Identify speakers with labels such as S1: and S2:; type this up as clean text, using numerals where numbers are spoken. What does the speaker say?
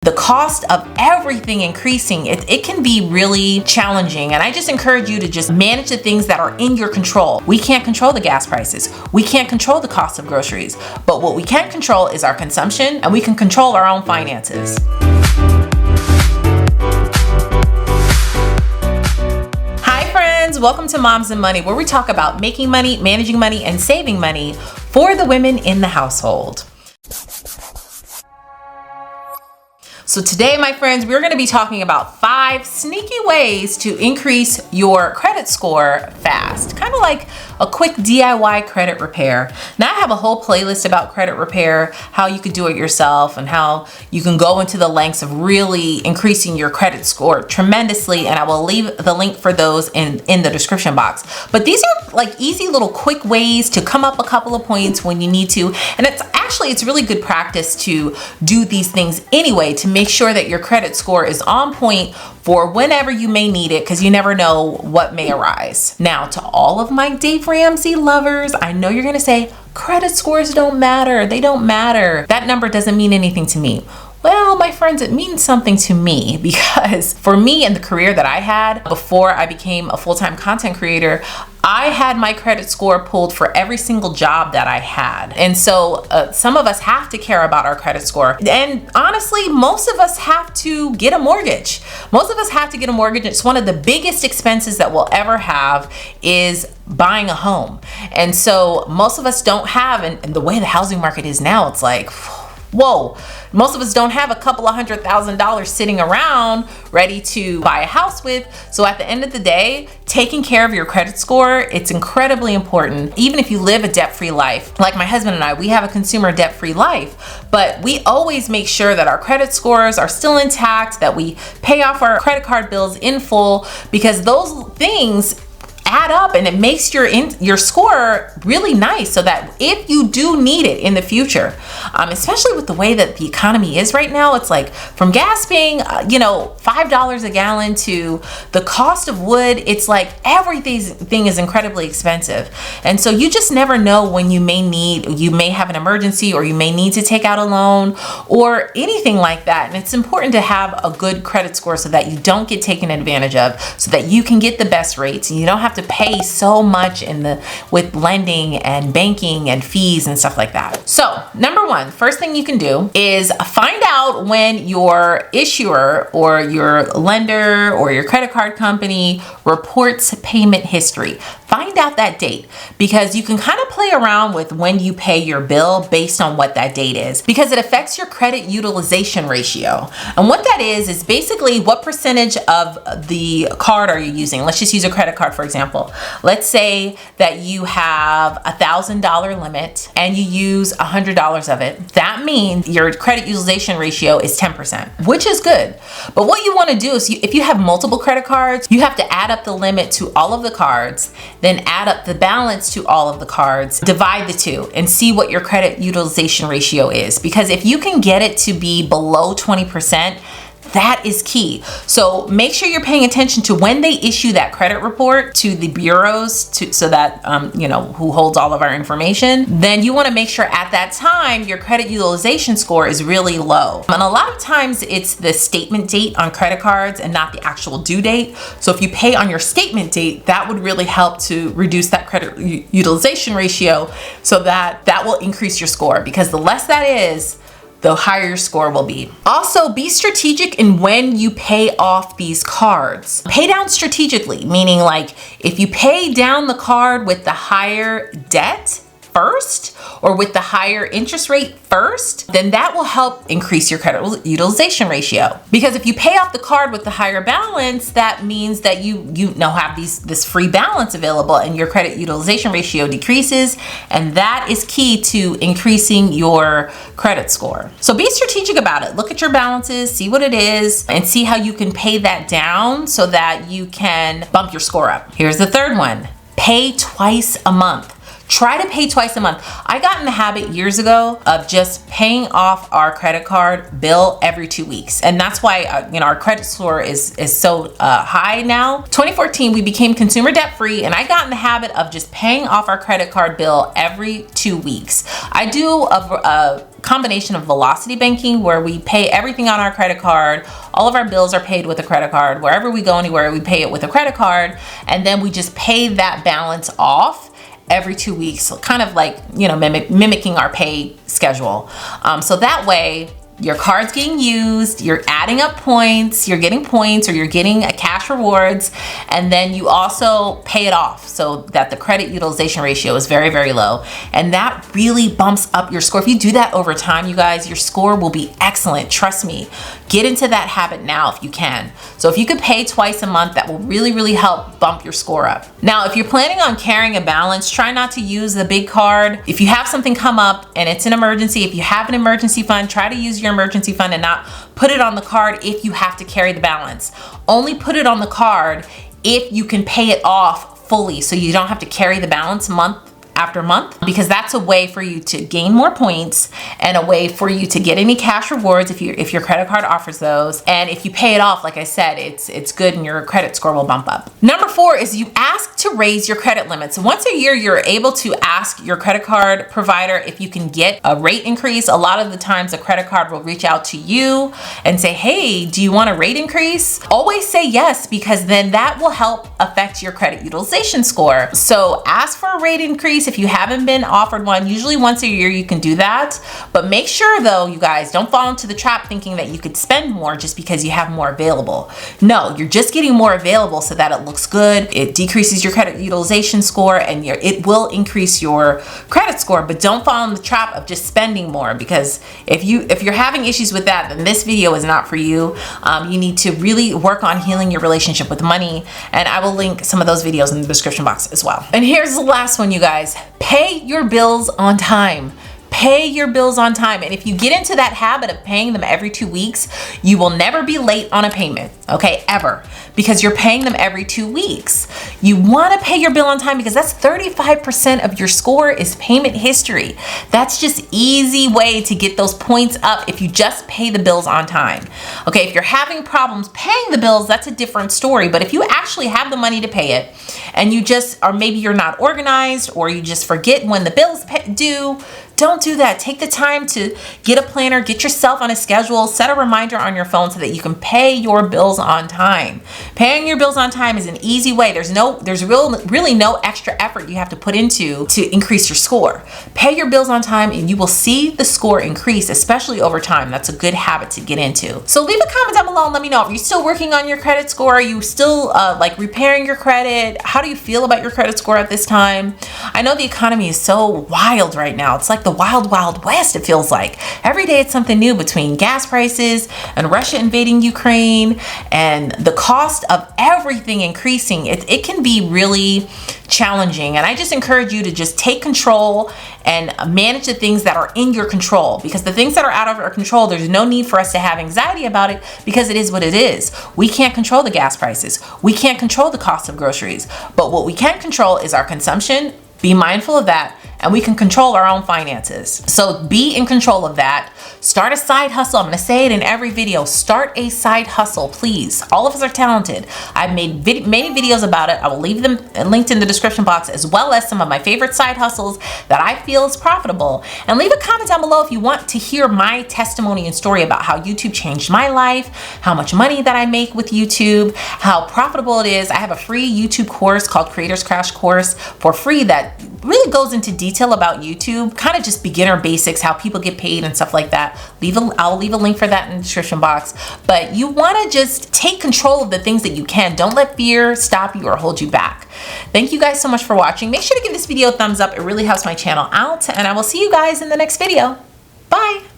S1: the cost of everything increasing, it can be really challenging. And I just encourage you to just manage the things that are in your control. We can't control the gas prices. We can't control the cost of groceries. But what we can control is our consumption, and we can control our own finances. Hi friends, welcome to Moms and Money, where we talk about making money, managing money, and saving money for the women in the household. So today, my friends, we're going to be talking about 5 sneaky ways to increase your credit score fast. Kind of like a quick DIY credit repair. Now I have a whole playlist about credit repair, how you could do it yourself, and how you can go into the lengths of really increasing your credit score tremendously. And I will leave the link for those in the description box. But these are like easy little quick ways to come up a couple of points when you need to. And it's really good practice to do these things anyway, to make sure that your credit score is on point for whenever you may need it, because you never know what may arise. Now, to all of my Dave Ramsey lovers, I know you're gonna say, credit scores don't matter. They don't matter. That number doesn't mean anything to me. Well, my friends, it means something to me, because for me and the career that I had before I became a full-time content creator, I had my credit score pulled for every single job that I had. And so some of us have to care about our credit score. And honestly, most of us have to get a mortgage. Most of us have to get a mortgage. It's one of the biggest expenses that we'll ever have is buying a home. And so most of us don't have, and the way the housing market is now, it's like, whoa, most of us don't have a couple of $100,000 sitting around ready to buy a house with. So at the end of the day, taking care of your credit score, it's incredibly important. Even if you live a debt-free life, like my husband and I, we have a consumer debt-free life, but we always make sure that our credit scores are still intact, that we pay off our credit card bills in full, because those things add up and it makes your score really nice, so that if you do need it in the future, especially with the way that the economy is right now, it's like from gas being $5 a gallon to the cost of wood, it's like everything is incredibly expensive. And so you just never know when you may have an emergency, or you may need to take out a loan or anything like that. And it's important to have a good credit score so that you don't get taken advantage of, so that you can get the best rates and you don't have to pay so much with lending and banking and fees and stuff like that. So number one, first thing you can do is find out when your issuer or your lender or your credit card company reports payment history. Find out that date, because you can kind of play around with when you pay your bill based on what that date is, because it affects your credit utilization ratio. And what that is basically what percentage of the card are you using. Let's just use a credit card, for example. Let's say that you have $1,000 limit and you use $100 of it. That means your credit utilization ratio is 10%, which is good. But what you want to do is, if you have multiple credit cards, you have to add up the limit to all of the cards, then add up the balance to all of the cards, divide the two, and see what your credit utilization ratio is. Because if you can get it to be below 20%, that is key. So make sure you're paying attention to when they issue that credit report to the bureaus, so that who holds all of our information. Then you want to make sure at that time your credit utilization score is really low. And a lot of times it's the statement date on credit cards and not the actual due date. So if you pay on your statement date, that would really help to reduce that credit utilization ratio, so that will increase your score, because the less that is, the higher your score will be. Also, be strategic in when you pay off these cards. Pay down strategically, meaning like if you pay down the card with the higher debt first, or with the higher interest rate first, then that will help increase your credit utilization ratio. Because if you pay off the card with the higher balance, that means that you now have this free balance available, and your credit utilization ratio decreases, and that is key to increasing your credit score. So be strategic about it. Look at your balances, see what it is, and see how you can pay that down so that you can bump your score up. Here's the third one. Pay twice a month. Try to pay twice a month. I got in the habit years ago of just paying off our credit card bill every 2 weeks. And that's why our credit score is so high now. 2014, we became consumer debt free, and I got in the habit of just paying off our credit card bill every 2 weeks. I do a combination of velocity banking where we pay everything on our credit card. All of our bills are paid with a credit card. Wherever we go anywhere, we pay it with a credit card, and then we just pay that balance off every 2 weeks, kind of like, mimicking our pay schedule. So that way, your card's getting used, you're adding up points, you're getting points, or you're getting a cash rewards, and then you also pay it off so that the credit utilization ratio is very, very low. And that really bumps up your score. If you do that over time, you guys, your score will be excellent. Trust me. Get into that habit now if you can. So if you could pay twice a month, that will really, really help bump your score up. Now, if you're planning on carrying a balance, try not to use the big card. If you have something come up and it's an emergency, if you have an emergency fund, try to use your emergency fund and not put it on the card if you have to carry the balance. Only put it on the card if you can pay it off fully, so you don't have to carry the balance month after month, because that's a way for you to gain more points and a way for you to get any cash rewards if your credit card offers those. And if you pay it off, like I said, it's good and your credit score will bump up. Number 4 is you ask to raise your credit limits. Once a year, you're able to ask your credit card provider if you can get a rate increase. A lot of the times, a credit card will reach out to you and say, hey, do you want a rate increase? Always say yes, because then that will help affect your credit utilization score. So ask for a rate increase if you haven't been offered one. Usually once a year you can do that, but make sure though, you guys, don't fall into the trap thinking that you could spend more just because you have more available. No, you're just getting more available so that it looks good. It decreases your credit utilization score, and it will increase your credit score, but don't fall in the trap of just spending more, because if you're having issues with that, then this video is not for you. You need to really work on healing your relationship with money, and I will link some of those videos in the description box as well. And here's the last one, you guys. Pay your bills on time. Pay your bills on time. And if you get into that habit of paying them every 2 weeks, you will never be late on a payment, okay, ever, because you're paying them every 2 weeks. You want to pay your bill on time because that's 35% of your score is payment history. That's just easy way to get those points up if you just pay the bills on time. Okay, if you're having problems paying the bills, that's a different story. But if you actually have the money to pay it, and you just, or maybe you're not organized, or you just forget when the bills due, don't do that. Take the time to get a planner, get yourself on a schedule, set a reminder on your phone so that you can pay your bills on time. Paying your bills on time is an easy way. There's really no extra effort you have to put into to increase your score. Pay your bills on time and you will see the score increase, especially over time. That's a good habit to get into. So leave a comment down below and let me know. Are you still working on your credit score? Are you still like repairing your credit? How do you feel about your credit score at this time? I know the economy is so wild right now. It's like the wild, wild west, it feels like. Every day it's something new, between gas prices and Russia invading Ukraine and the cost of everything increasing. It can be really challenging, and I just encourage you to just take control and manage the things that are in your control, because the things that are out of our control, there's no need for us to have anxiety about it, because it is what it is. We can't control the gas prices. We can't control the cost of groceries, but what we can control is our consumption. Be mindful of that, and we can control our own finances. So be in control of that. Start a side hustle. I'm gonna say it in every video. Start a side hustle, please. All of us are talented. I've made many videos about it. I will leave them linked in the description box, as well as some of my favorite side hustles that I feel is profitable. And leave a comment down below if you want to hear my testimony and story about how YouTube changed my life, how much money that I make with YouTube, how profitable it is. I have a free YouTube course called Creators Crash Course for free that really goes into detail about YouTube, kind of just beginner basics, how people get paid and stuff like that. I'll leave a link for that in the description box. But you want to just take control of the things that you can. Don't let fear stop you or hold you back. Thank you guys so much for watching. Make sure to give this video a thumbs up. It really helps my channel out, and I will see you guys in the next video. Bye.